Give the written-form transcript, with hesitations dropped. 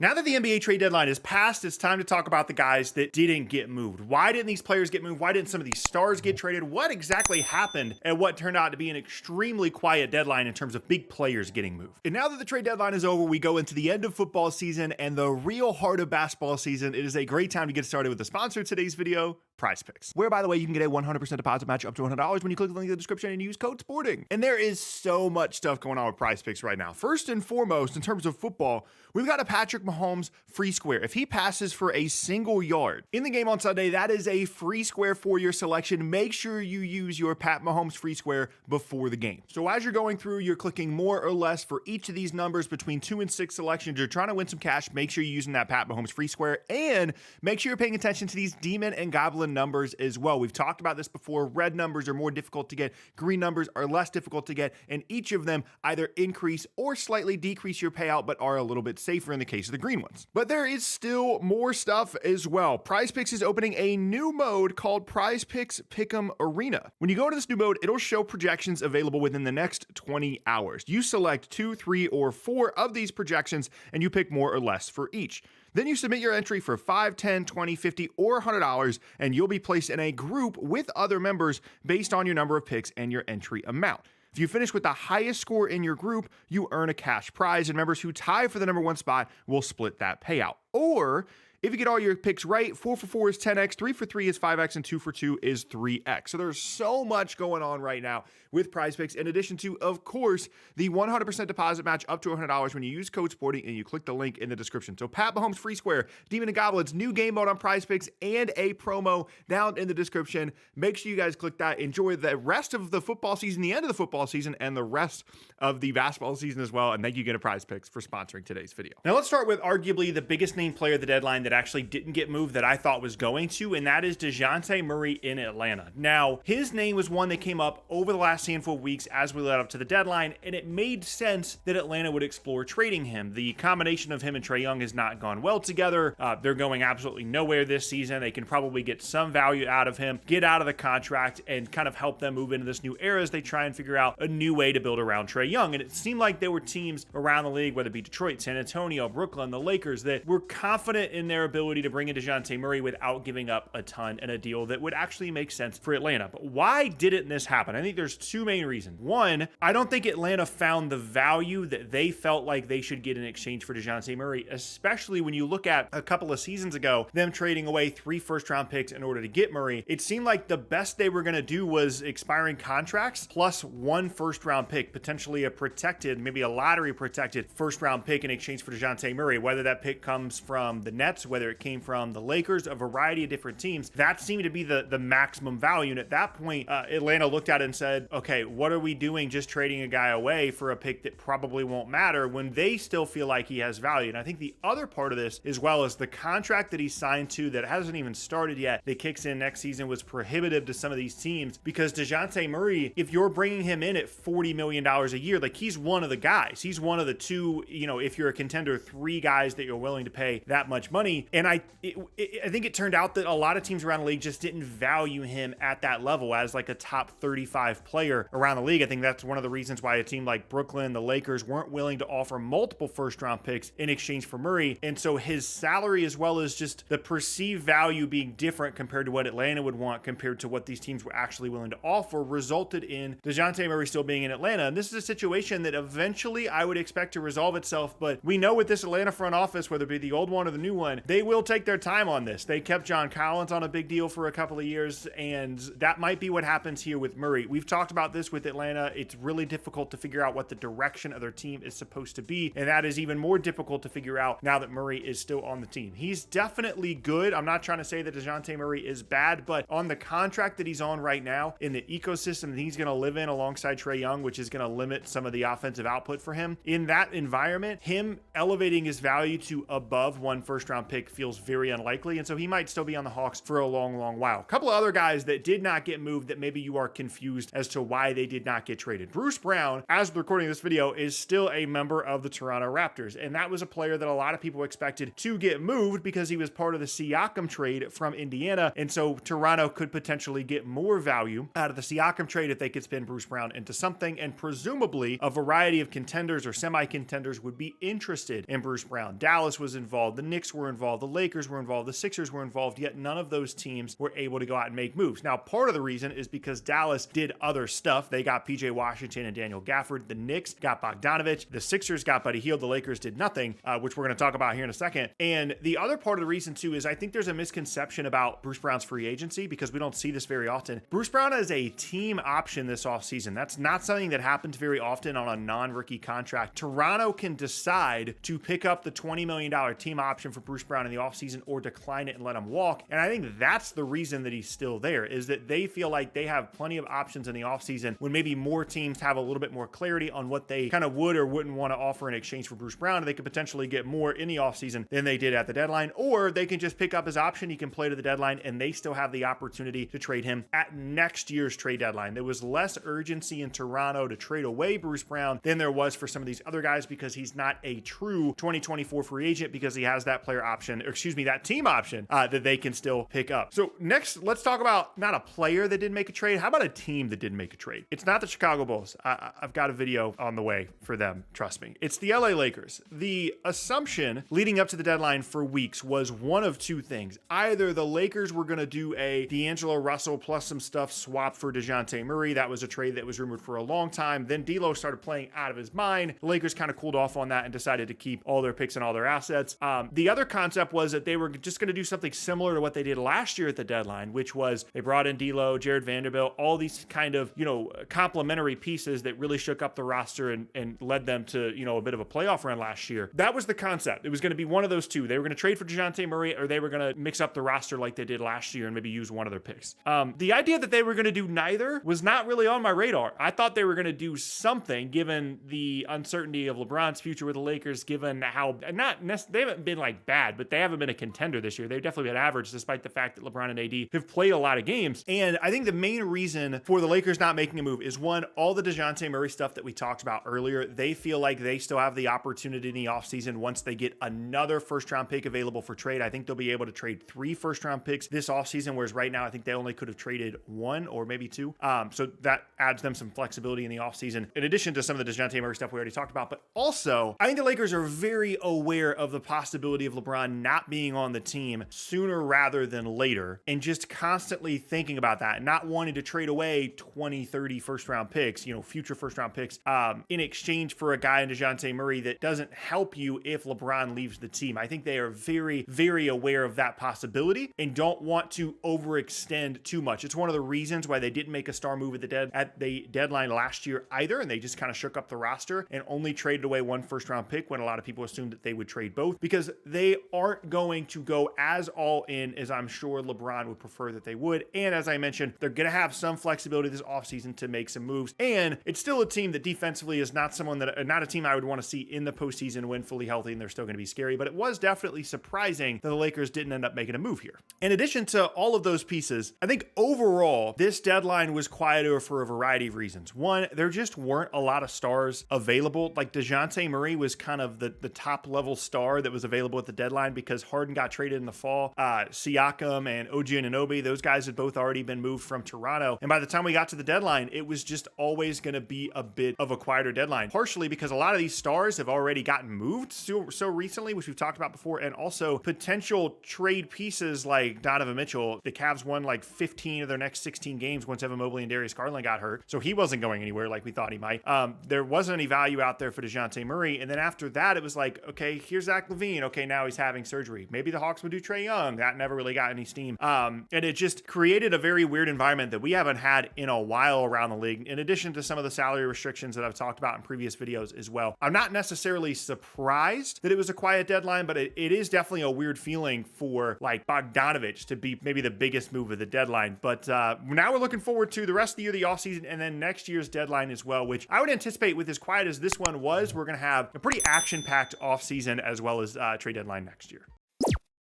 Now that the NBA trade deadline is passed, it's time to talk about the guys that didn't get moved. Why didn't these players get moved? Why didn't some of these stars get traded? What exactly happened at what turned out to be an extremely quiet deadline in terms of big players getting moved? And now that the trade deadline is over, we go into the end of football season and the real heart of basketball season. It is a great time to get started with the sponsor of today's video, Prize Picks, where, by the way, you can get a 100% deposit match up to $100 when you click the link in the description and use code SPORTING. And there is so much stuff going on with Prize Picks right now. First and foremost, in terms of football, we've got a Patrick Mahomes free square. If he passes for a single yard in the game on Sunday, that is a free square for your selection. Make sure you use your Pat Mahomes free square before the game. So as you're going through, you're clicking more or less for each of these numbers between 2 and 6 selections. You're trying to win some cash. Make sure you're using that Pat Mahomes free square, and make sure you're paying attention to these demon and goblin numbers as well. We've talked about this before. Red numbers are more difficult to get. Green numbers are less difficult to get, and each of them either increase or slightly decrease your payout, but are a little bit safer in the case of the green ones. But there is still more stuff as well. Prize Picks is opening a new mode called Prize Picks Pick'em Arena. When you go into this new mode, it'll show projections available within the next 20 hours. You select 2, 3, or 4 of these projections, and you pick more or less for each. Then you submit your entry for $5, $10, $20, $50, or $100, and you'll be placed in a group with other members based on your number of picks and your entry amount. If you finish with the highest score in your group, you earn a cash prize, and members who tie for the number 1 spot will split that payout. Or if you get all your picks right, 4 for 4 is 10x, 3 for 3 is 5x, and 2 for 2 is 3x. So there's so much going on right now with Prize Picks, in addition to, of course, the 100% deposit match up to $100 when you use code SPORTING and you click the link in the description. So Pat Mahomes free square, Demon and Goblins, new game mode on Prize Picks, and a promo down in the description. Make sure you guys click that. Enjoy the rest of the football season, the end of the football season, and the rest of the basketball season as well. And thank you again to Prize Picks for sponsoring today's video. Now let's start with arguably the biggest name player of the deadline that actually didn't get moved that I thought was going to, and that is Dejounte Murray in Atlanta. Now, his name was one that came up over the last handful of weeks as we led up to the deadline, and it made sense that Atlanta would explore trading him. The combination of him and Trae Young has not gone well together. They're going absolutely nowhere this season. They can probably get some value out of him, get out of the contract, and kind of help them move into this new era as they try and figure out a new way to build around Trae Young. And it seemed like there were teams around the league, whether it be Detroit, San Antonio, Brooklyn, the Lakers, that were confident in their ability to bring in Dejounte Murray without giving up a ton in a deal that would actually make sense for Atlanta. But why didn't this happen? I think there's 2 main reasons. One, I don't think Atlanta found the value that they felt like they should get in exchange for Dejounte Murray, especially when you look at a couple of seasons ago, them trading away 3 first-round picks in order to get Murray. It seemed like the best they were going to do was expiring contracts plus 1 first-round pick, potentially a protected, maybe a lottery-protected first-round pick in exchange for Dejounte Murray. Whether that pick comes from the Nets, whether it came from the Lakers, a variety of different teams, that seemed to be the maximum value. And at that point, Atlanta looked at it and said, okay, what are we doing just trading a guy away for a pick that probably won't matter when they still feel like he has value? And I think the other part of this, as well as the contract that he signed to that hasn't even started yet, that kicks in next season, was prohibitive to some of these teams, because Dejounte Murray, if you're bringing him in at $40 million a year, like, he's one of the guys. He's one of the 2, if you're a contender, 3 guys that you're willing to pay that much money. And I think it turned out that a lot of teams around the league just didn't value him at that level as like a top 35 player around the league. I think that's one of the reasons why a team like Brooklyn, the Lakers, weren't willing to offer multiple first-round picks in exchange for Murray. And so his salary, as well as just the perceived value being different compared to what Atlanta would want compared to what these teams were actually willing to offer, resulted in Dejounte Murray still being in Atlanta. And this is a situation that eventually I would expect to resolve itself. But we know with this Atlanta front office, whether it be the old one or the new one, they will take their time on this. They kept John Collins on a big deal for a couple of years, and that might be what happens here with Murray. We've talked about this with Atlanta. It's really difficult to figure out what the direction of their team is supposed to be, and that is even more difficult to figure out now that Murray is still on the team. He's definitely good. I'm not trying to say that Dejounte Murray is bad, but on the contract that he's on right now, in the ecosystem that he's going to live in alongside Trae Young, which is going to limit some of the offensive output for him, in that environment, him elevating his value to above 1 first-round pick pick feels very unlikely, and so he might still be on the Hawks for a long, long while. A couple of other guys that did not get moved that maybe you are confused as to why they did not get traded. Bruce Brown, as we're recording this video, is still a member of the Toronto Raptors, and that was a player that a lot of people expected to get moved because he was part of the Siakam trade from Indiana, and so Toronto could potentially get more value out of the Siakam trade if they could spin Bruce Brown into something, and presumably a variety of contenders or semi-contenders would be interested in Bruce Brown. Dallas was involved, the Knicks were involved, the Lakers were involved, the Sixers were involved, yet none of those teams were able to go out and make moves. Now, part of the reason is because Dallas did other stuff. They got PJ Washington and Daniel Gafford. The Knicks got Bogdanovich. The Sixers got Buddy Hield. The Lakers did nothing, which we're going to talk about here in a second. And the other part of the reason, too, is I think there's a misconception about Bruce Brown's free agency because we don't see this very often. Bruce Brown is a team option this offseason. That's not something that happens very often on a non-rookie contract. Toronto can decide to pick up the $20 million team option for Bruce Brown in the offseason or decline it and let him walk. And I think that's the reason that he's still there, is that they feel like they have plenty of options in the offseason when maybe more teams have a little bit more clarity on what they kind of would or wouldn't want to offer in exchange for Bruce Brown. They could potentially get more in the offseason than they did at the deadline, or they can just pick up his option. He can play to the deadline, and they still have the opportunity to trade him at next year's trade deadline. There was less urgency in Toronto to trade away Bruce Brown than there was for some of these other guys because he's not a true 2024 free agent because he has that player option, or excuse me, that team option that they can still pick up. So next, let's talk about not a player that didn't make a trade. How about a team that didn't make a trade? It's not the Chicago Bulls. I've got a video on the way for them. Trust me. It's the LA Lakers. The assumption leading up to the deadline for weeks was one of two things. Either the Lakers were going to do a D'Angelo Russell plus some stuff swap for Dejounte Murray. That was a trade that was rumored for a long time. Then D'Lo started playing out of his mind. The Lakers kind of cooled off on that and decided to keep all their picks and all their assets. The other concept was that they were just going to do something similar to what they did last year at the deadline, which was they brought in D'Lo, Jared Vanderbilt, all these kind of, complementary pieces that really shook up the roster and led them to, a bit of a playoff run last year. That was the concept. It was going to be one of those two. They were going to trade for Dejounte Murray, or they were going to mix up the roster like they did last year and maybe use one of their picks. The idea that they were going to do neither was not really on my radar. I thought they were going to do something given the uncertainty of LeBron's future with the Lakers, given how they haven't been like bad, but they haven't been a contender this year. They've definitely been average despite the fact that LeBron and AD have played a lot of games. And I think the main reason for the Lakers not making a move is one, all the Dejounte Murray stuff that we talked about earlier. They feel like they still have the opportunity in the offseason once they get another first round pick available for trade. I think they'll be able to trade 3 first round picks this offseason, whereas right now I think they only could have traded 1 or maybe 2. So that adds them some flexibility in the offseason, in addition to some of the Dejounte Murray stuff we already talked about. But also, I think the Lakers are very aware of the possibility of LeBron not being on the team sooner rather than later, and just constantly thinking about that and not wanting to trade away 20, 30 first round picks, future first round picks, in exchange for a guy in Dejounte Murray that doesn't help you if LeBron leaves the team. I think they are very, very aware of that possibility and don't want to overextend too much. It's one of the reasons why they didn't make a star move at the deadline last year either, and they just kind of shook up the roster and only traded away 1 first round pick when a lot of people assumed that they would trade both, because they aren't going to go as all in as I'm sure LeBron would prefer that they would. And as I mentioned, they're going to have some flexibility this offseason to make some moves. And it's still a team that defensively is not a team I would want to see in the postseason when fully healthy, and they're still going to be scary. But it was definitely surprising that the Lakers didn't end up making a move here. In addition to all of those pieces, I think overall, this deadline was quieter for a variety of reasons. One, there just weren't a lot of stars available. Like Dejounte Murray was kind of the top level star that was available at the deadline because Harden got traded in the fall. Siakam and OG Anunoby, those guys had both already been moved from Toronto. And by the time we got to the deadline, it was just always going to be a bit of a quieter deadline, partially because a lot of these stars have already gotten moved so recently, which we've talked about before, and also potential trade pieces like Donovan Mitchell. The Cavs won like 15 of their next 16 games once Evan Mobley and Darius Garland got hurt, so he wasn't going anywhere like we thought he might. There wasn't any value out there for Dejounte Murray, and then after that, it was like, okay, here's Zach LaVine. Okay, now he's having surgery. Maybe the Hawks would do Trae Young. That never really got any steam. And it just created a very weird environment that we haven't had in a while around the league, in addition to some of the salary restrictions that I've talked about in previous videos as well. I'm not necessarily surprised that it was a quiet deadline, but it is definitely a weird feeling for like Bogdanovich to be maybe the biggest move of the deadline. But now we're looking forward to the rest of the year, the offseason, and then next year's deadline as well, which I would anticipate with as quiet as this one was, we're going to have a pretty action-packed offseason as well as trade deadline next year.